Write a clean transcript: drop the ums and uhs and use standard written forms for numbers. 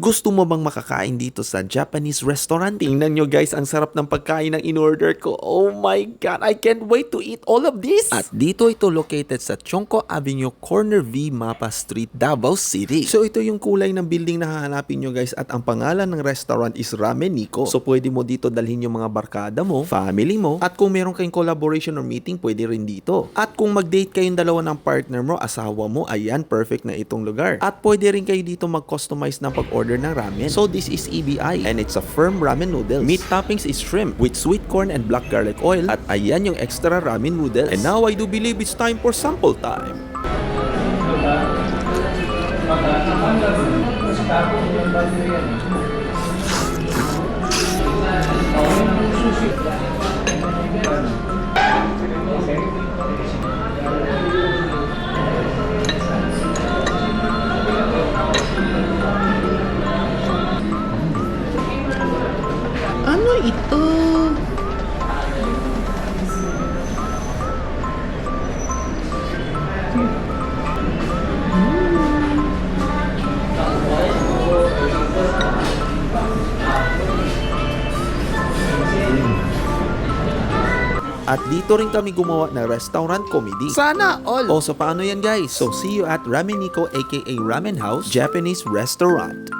Gusto mo bang makakain dito sa Japanese restaurant? Tingnan nyo guys, ang sarap ng pagkain ng in-order ko. Oh my God, I can't wait to eat all of this! At dito ito located sa Chongco Avenue, Corner V, Mapa Street, Davao City. So ito yung kulay ng building na hahanapin nyo guys, at ang pangalan ng restaurant is Ramen Nico. So pwede mo dito dalhin yung mga barkada mo, family mo, at kung meron kayong collaboration or meeting, pwede rin dito. At kung mag-date kayong dalawa ng partner mo, asawa mo, ayan, perfect na itong lugar. At pwede rin kayo dito mag-customize ng pag-order ng ramen. So this is EBI and it's a firm ramen noodles. Meat toppings is shrimp with sweet corn and black garlic oil. At ayan yung extra ramen noodles. And now I do believe it's time for sample time. Ano ito? At dito rin kami gumawa ng restaurant comedy. Sana all! O so paano yan guys? So see you at Ramen Nico aka Ramen House Japanese Restaurant.